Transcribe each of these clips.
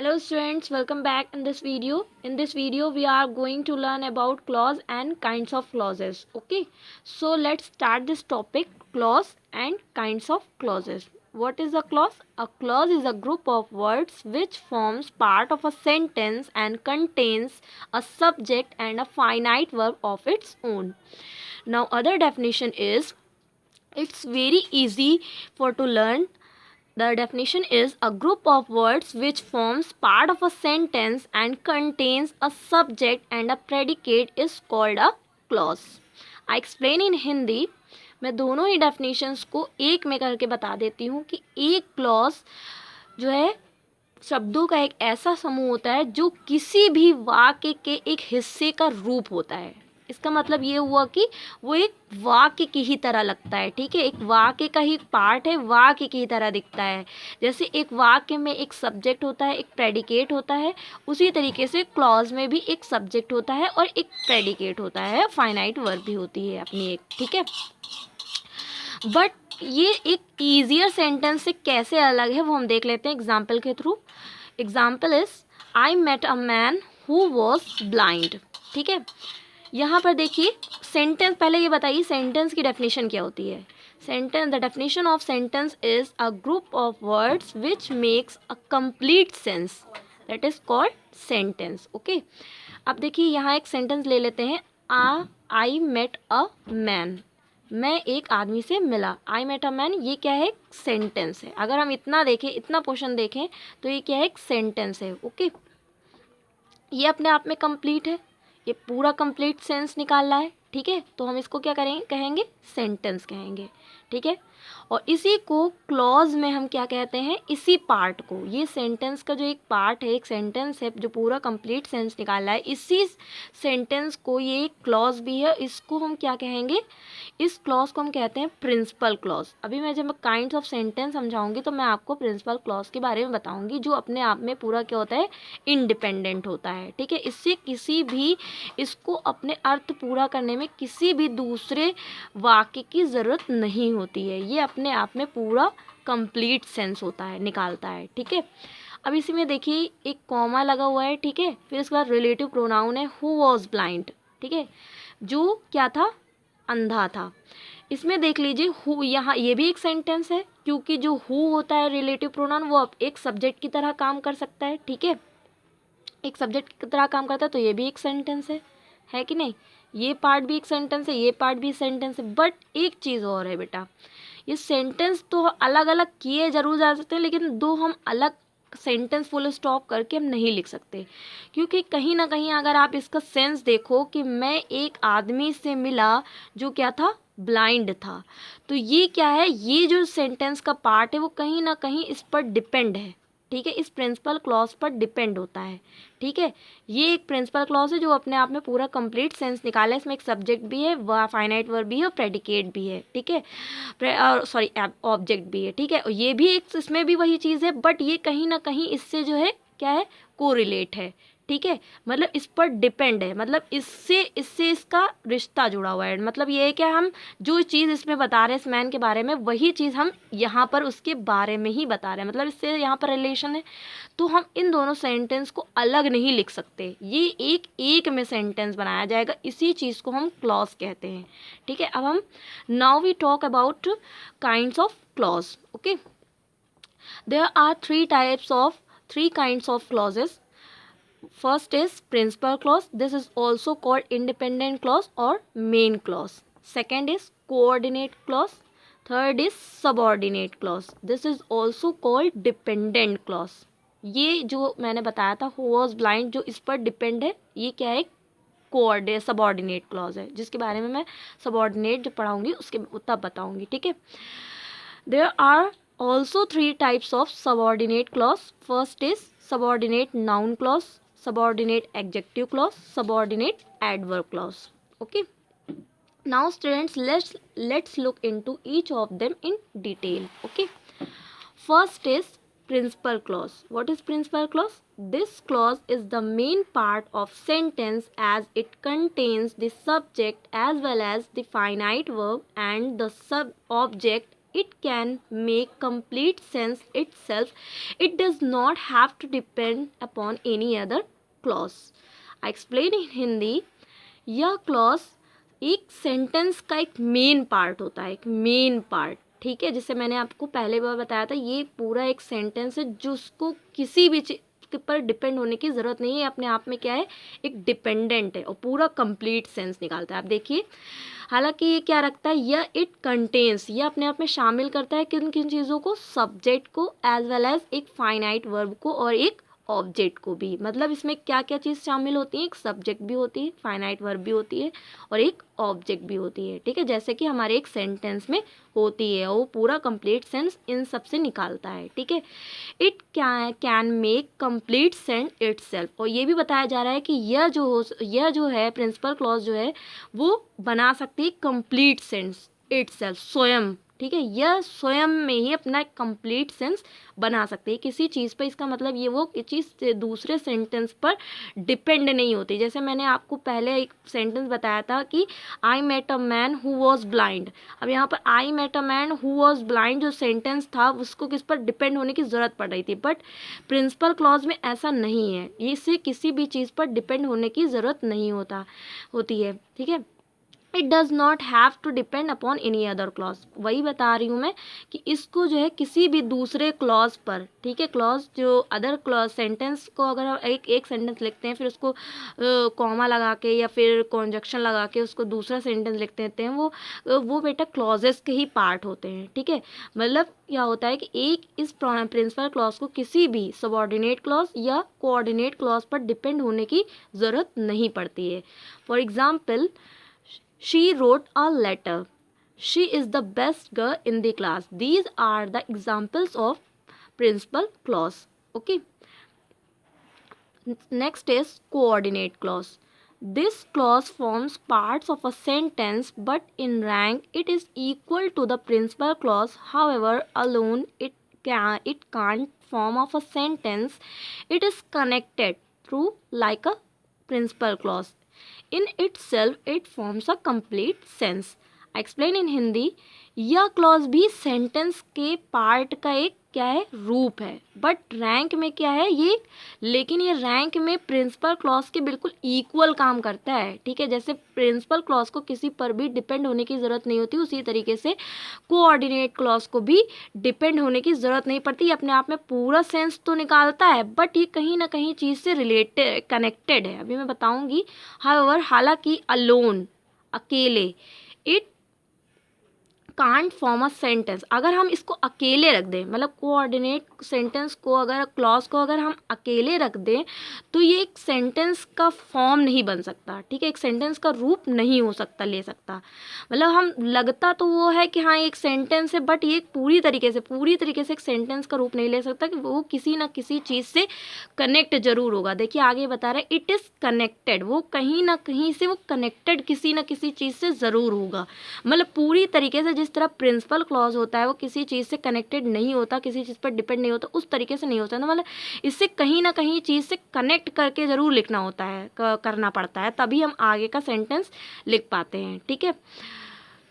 Hello students, welcome back in this video. In this video we are going to learn about clause and kinds of clauses. Okay, so let's start this topic, clause and kinds of clauses. What is a clause? A clause is a group of words which forms part of a sentence and contains a subject and a finite verb of its own. Now other definition is, it's very easy for to learn. The definition is a group of words which forms part of a sentence and contains a subject and a predicate is called a clause. I explain in Hindi. मैं दोनों ही definitions को एक में करके बता देती हूँ कि एक क्लॉज जो है शब्दों का एक ऐसा समूह होता है जो किसी भी वाक्य के एक हिस्से का रूप होता है. इसका मतलब ये हुआ कि वो एक वाक्य की ही तरह लगता है. ठीक है, एक वाक्य का ही पार्ट है, वाक्य की तरह दिखता है. जैसे एक वाक्य में एक सब्जेक्ट होता है, एक प्रेडिकेट होता है, उसी तरीके से क्लॉज में भी एक सब्जेक्ट होता है और एक प्रेडिकेट होता है, फाइनाइट वर्ब भी होती है अपनी एक. ठीक है, बट ये एक ईजियर सेंटेंस से कैसे अलग है वो हम देख लेते हैं एग्जाम्पल के through. Example is, I met a man who was blind. ठीक है, यहाँ पर देखिए सेंटेंस, पहले ये बताइए सेंटेंस की डेफिनेशन क्या होती है. Sentence, the definition of sentence is a group of words which makes a complete sense, that is called sentence. Okay, अब देखिए यहाँ एक सेंटेंस ले लेते हैं. आई मेट अ मैन, मैं एक आदमी से मिला. आई मेट अ मैन, ये क्या है? एक सेंटेंस है. अगर हम इतना देखें, इतना पोर्शन देखें तो ये क्या है? एक सेंटेंस है. ओके, ये अपने आप में कंप्लीट है, ये पूरा कंप्लीट सेंस निकाल रहा है. ठीक है, तो हम इसको क्या करेंगे? कहेंगे सेंटेंस कहेंगे. ठीक है, और इसी को क्लॉज में हम क्या कहते हैं? इसी पार्ट को, ये सेंटेंस का जो एक पार्ट है, एक सेंटेंस है जो पूरा कंप्लीट सेंस निकाल रहा है, इसी सेंटेंस को, ये एक क्लॉज भी है, इसको हम क्या कहेंगे? इस क्लॉज को हम कहते हैं प्रिंसिपल क्लॉज. अभी मैं जब काइंड्स ऑफ सेंटेंस समझाऊंगी तो मैं आपको प्रिंसिपल क्लॉज के बारे में बताऊंगी, जो अपने आप में पूरा क्या होता है? इंडिपेंडेंट होता है. ठीक है, इससे किसी भी, इसको अपने अर्थ पूरा करने में किसी भी दूसरे वाक्य की ज़रूरत नहीं होती है. ये अपने आप में पूरा कंप्लीट सेंस होता है, निकालता है. ठीक है, अब इसी में देखिए एक कॉमा लगा हुआ है. ठीक है, फिर इसके बाद रिलेटिव प्रोनाउन है हु वॉज ब्लाइंड. ठीक है, जो क्या था? अंधा था. इसमें देख लीजिए हु, यहाँ ये भी एक सेंटेंस है, क्योंकि जो हु होता है रिलेटिव प्रोनाउन, वो एक सब्जेक्ट की तरह काम कर सकता है. ठीक है, एक सब्जेक्ट की तरह काम करता है, तो ये भी एक सेंटेंस है कि नहीं? ये पार्ट भी एक सेंटेंस है, ये पार्ट भी सेंटेंस है. बट एक चीज़ और है बेटा, ये सेंटेंस तो अलग अलग किए जरूर जा सकते हैं, लेकिन दो हम अलग सेंटेंस फुल स्टॉप करके हम नहीं लिख सकते, क्योंकि कहीं ना कहीं अगर आप इसका सेंस देखो कि मैं एक आदमी से मिला जो क्या था? ब्लाइंड था. तो ये क्या है? ये जो सेंटेंस का पार्ट है वो कहीं ना कहीं इस पर डिपेंड है. ठीक है, इस प्रिंसिपल क्लॉज पर डिपेंड होता है. ठीक है, ये एक प्रिंसिपल क्लॉज है जो अपने आप में पूरा कंप्लीट सेंस निकाला है. इसमें एक सब्जेक्ट भी है, वह फाइनाइट वर्ब भी है और प्रेडिकेट भी है. ठीक है, सॉरी ऑब्जेक्ट भी है. ठीक है, और ये भी एक, इसमें भी वही चीज़ है, बट ये कहीं ना कहीं इससे जो है क्या है? कोरिलेट है. ठीक है, मतलब इस पर डिपेंड है, मतलब इससे इससे इसका रिश्ता जुड़ा हुआ है. मतलब ये है कि हम जो चीज़ इसमें बता रहे हैं इस मैन के बारे में, वही चीज़ हम यहाँ पर उसके बारे में ही बता रहे हैं, मतलब इससे यहाँ पर रिलेशन है. तो हम इन दोनों सेंटेंस को अलग नहीं लिख सकते, ये एक एक में सेंटेंस बनाया जाएगा. इसी चीज़ को हम क्लॉज कहते हैं. ठीक है, अब हम now we talk about kinds of clause. Okay, there are three kinds of clauses. First is principal clause. This is also called independent clause or main clause. Second is coordinate clause. Third is subordinate clause. This is also called dependent clause. ये जो मैंने बताया था who was blind, जो इस पर depend है, ये क्या है? कोऑर्डिनेट सबॉर्डिनेट क्लॉज है, जिसके बारे में मैं सबॉर्डिनेट जो पढ़ाऊंगी उसके तब बताऊंगी. ठीक है, there are also three types of subordinate clause. First is subordinate noun clause, subordinate adjective clause, subordinate adverb clause. Okay, now students, let's look into each of them in detail. Okay, first is principal clause. What is principal clause? This clause is the main part of sentence as it contains the subject as well as the finite verb and the sub object it can make complete sense itself. It does not have to depend upon any other clause. I explain in Hindi, यह clause एक sentence का एक main part होता है, एक main part, ठीक है। जैसे मैंने आपको पहले बार बताया था, ये पूरा एक सेंटेंस है जिसको किसी भी चीज के पर डिपेंड होने की ज़रूरत नहीं है, अपने आप में क्या है, एक डिपेंडेंट है और पूरा कंप्लीट सेंस निकालता है। आप देखिए, हालांकि ये क्या रखता है, यह इट कंटेन्स, यह अपने आप में शामिल करता है किन किन चीज़ों को, सब्जेक्ट को एज वेल एज एक फाइनाइट वर्ब को और एक ऑब्जेक्ट को भी। मतलब इसमें क्या क्या चीज़ शामिल होती है, एक सब्जेक्ट भी होती है, फाइनाइट वर्ब भी होती है और एक ऑब्जेक्ट भी होती है, ठीक है, जैसे कि हमारे एक सेंटेंस में होती है। वो पूरा कंप्लीट सेंस इन सब से निकालता है, ठीक है। It can make complete sense itself, और ये भी बताया जा रहा है कि यह जो है प्रिंसिपल क्लॉज जो है वो बना सकती है कंप्लीट सेंस इटसेल्फ, स्वयं, ठीक है। यह स्वयं में ही अपना कंप्लीट सेंस बना सकती है किसी चीज़ पर। इसका मतलब ये वो चीज़ दूसरे सेंटेंस पर डिपेंड नहीं होती। जैसे मैंने आपको पहले एक सेंटेंस बताया था कि I met a man who was blind. अब यहाँ पर I met a man who was blind जो सेंटेंस था उसको किस पर डिपेंड होने की ज़रूरत पड़ रही थी, बट प्रिंसिपल क्लॉज में ऐसा नहीं है, इससे किसी भी चीज़ पर डिपेंड होने की ज़रूरत नहीं होती है, ठीक है। It does not have to depend upon any other clause, वही बता रही हूँ मैं कि इसको जो है किसी भी दूसरे क्लॉज पर, ठीक है, क्लॉज जो अदर क्लॉज सेंटेंस को अगर हम एक सेंटेंस लिखते हैं फिर उसको कॉमा लगा के या फिर कॉन्जक्शन लगा के उसको दूसरा सेंटेंस लिख देते हैं, वो बेटा क्लॉजेस के ही पार्ट होते हैं, ठीक है। मतलब क्या होता है कि एक इस प्रिंसिपल क्लॉज को किसी भी सबऑर्डिनेट क्लॉज या कोऑर्डिनेट क्लॉज पर डिपेंड होने की ज़रूरत नहीं पड़ती है। For example, she wrote a letter. She is the best girl in the class. These are the examples of principal clause. Okay. Next is coordinate clause. This clause forms parts of a sentence, but in rank it is equal to the principal clause. However, alone it can't form of a sentence. It is connected through like a principal clause. In itself it forms a complete sense. I explain in Hindi, यह clause भी sentence के part का एक क्या है, रूप है, but rank में क्या है ये, लेकिन ये रैंक में प्रिंसिपल क्लॉज के बिल्कुल इक्वल काम करता है, ठीक है। जैसे प्रिंसिपल क्लॉज को किसी पर भी डिपेंड होने की ज़रूरत नहीं होती, उसी तरीके से कोऑर्डिनेट क्लॉज को भी डिपेंड होने की ज़रूरत नहीं पड़ती। ये अपने आप में पूरा सेंस तो निकालता है, बट ये कहीं ना कहीं चीज़ से रिलेटेड कनेक्टेड है, अभी मैं बताऊँगी। हालांकि अलोन, अकेले, it can't form a sentence, अगर हम इसको अकेले रख दें, मतलब कोऑर्डिनेट सेंटेंस को अगर क्लॉज को अगर हम अकेले रख दें तो ये एक सेंटेंस का फॉर्म नहीं बन सकता, ठीक है, एक सेंटेंस का रूप नहीं हो सकता, ले सकता। मतलब हम लगता तो वो है कि हाँ एक सेंटेंस है, बट ये पूरी तरीके से एक सेंटेंस का रूप नहीं ले सकता, कि वो किसी ना किसी चीज़ से कनेक्ट जरूर होगा। देखिए आगे बता रहे इट इज़ कनेक्टेड, वो कहीं ना कहीं से वो कनेक्टेड किसी ना किसी चीज़ से ज़रूर होगा। मतलब पूरी तरीके से जिस तरह प्रिंसिपल क्लॉज होता है वो किसी चीज़ से कनेक्टेड नहीं होता, किसी चीज़ पर डिपेंड नहीं होता, उस तरीके से नहीं होता ना, मतलब इससे कहीं ना कहीं चीज़ से कनेक्ट करके ज़रूर लिखना होता है, करना पड़ता है, तभी हम आगे का सेंटेंस लिख पाते हैं, ठीक है।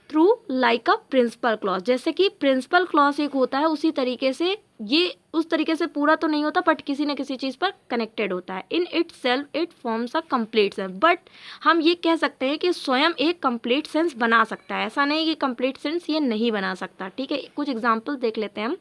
Through like a principal clause, जैसे कि प्रिंसिपल क्लॉज एक होता है उसी तरीके से ये उस तरीके से पूरा तो नहीं होता, बट किसी न किसी चीज़ पर कनेक्टेड होता है। In it self it forms a complete sense, but हम ये कह सकते हैं कि स्वयं एक कंप्लीट सेंस बना सकता है, ऐसा नहीं कि कंप्लीट सेंस ये नहीं बना सकता, ठीक है। कुछ एग्जाम्पल देख लेते हैं हम।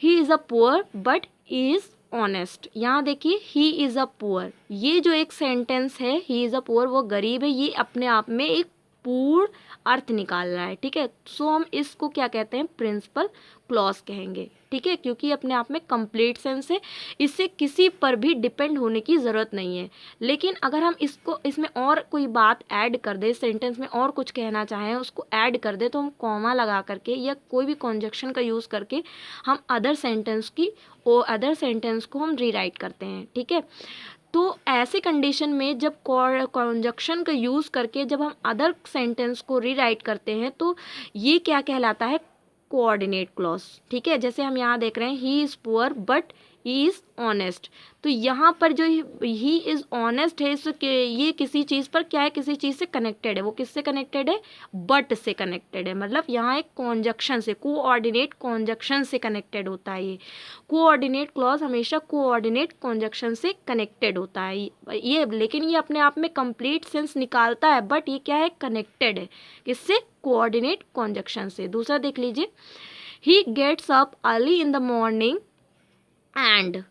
He is a poor but is honest, यहाँ देखिए ही इज़ अ पुअर, ये जो एक सेंटेंस है ही इज़ अ पुअर, वो गरीब है, ये अपने आप में एक पूर्ण अर्थ निकाल रहा है, ठीक है। सो हम इसको क्या कहते हैं, प्रिंसिपल क्लॉज कहेंगे, ठीक है, क्योंकि अपने आप में कंप्लीट सेंस है, इससे किसी पर भी डिपेंड होने की ज़रूरत नहीं है। लेकिन अगर हम इसमें और कोई बात ऐड कर दे, सेंटेंस में और कुछ कहना चाहें उसको ऐड कर दे, तो हम कॉमा लगा करके या कोई भी कॉन्जक्शन का यूज़ करके हम अदर सेंटेंस को हम रीराइट करते हैं, ठीक है। तो ऐसे कंडीशन में जब कॉन्जक्शन का यूज़ करके जब हम अदर सेंटेंस को रीराइट करते हैं तो ये क्या कहलाता है, कोऑर्डिनेट क्लॉज, ठीक है। जैसे हम यहाँ देख रहे हैं he is poor but he is honest. तो यहाँ पर जो ही इज़ ऑनेस्ट है, ये किसी चीज़ पर क्या है, किसी चीज़ से कनेक्टेड है। वो किससे कनेक्टेड है, बट से कनेक्टेड है। मतलब यहाँ एक कॉन्जक्शन से, कोऑर्डिनेट कॉन्जक्शन से कनेक्टेड होता है। ये कोऑर्डिनेट क्लॉज हमेशा कोऑर्डिनेट कॉन्जक्शन से कनेक्टेड होता है ये, लेकिन ये अपने आप में कंप्लीट सेंस निकालता है, बट ये क्या है, कनेक्टेड है किससे, कोऑर्डिनेट कॉन्जक्शन से। दूसरा देख लीजिए, he gets up early in the morning and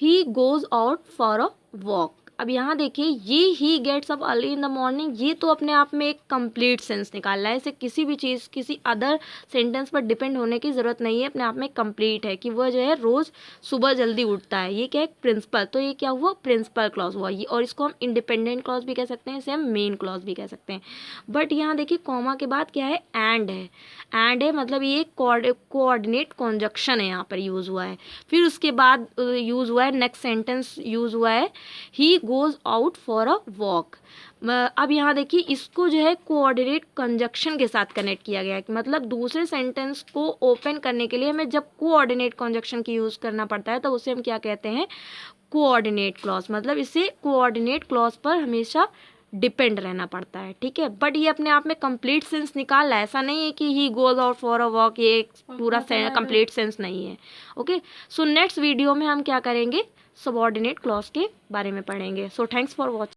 he goes out for a walk. अब यहाँ देखिए, ये he gets up early in the morning, ये तो अपने आप में एक कंप्लीट सेंस निकालना है। इसे किसी भी चीज़, किसी अदर सेंटेंस पर डिपेंड होने की ज़रूरत नहीं है, अपने आप में कंप्लीट है कि वह जो है रोज़ सुबह जल्दी उठता है। ये क्या है, प्रिंसिपल। तो ये क्या हुआ, प्रिंसिपल क्लॉज हुआ ये, और इसको हम इंडिपेंडेंट क्लॉज भी कह सकते हैं, इसे हम मेन क्लॉज भी कह सकते हैं। बट यहाँ देखिए, कॉमा के बाद क्या है, एंड है। एंड है मतलब ये कोऑर्डिनेट कॉन्जक्शन है, यहाँ पर यूज़ हुआ है। फिर उसके बाद यूज़ हुआ है, नेक्स्ट सेंटेंस यूज़ हुआ है, ही goes out for a walk. अब यहाँ देखिए, इसको जो है कोऑर्डिनेट कंजक्शन के साथ कनेक्ट किया गया है, कि मतलब दूसरे सेंटेंस को ओपन करने के लिए हमें जब कोऑर्डिनेट कंजक्शन की यूज़ करना पड़ता है, तो उसे हम क्या कहते हैं, कोऑर्डिनेट क्लॉज। मतलब इसे कोऑर्डिनेट क्लॉज पर हमेशा डिपेंड रहना पड़ता है, ठीक है। बट ये अपने आप में कंप्लीट सेंस निकाला, ऐसा नहीं है कि he goes out for a walk, ये एक पूरा कंप्लीट सेंस नहीं है। ओके, सो नेक्स्ट वीडियो में हम क्या करेंगे, सबऑर्डिनेट क्लॉज के बारे में पढ़ेंगे। So thanks for watching.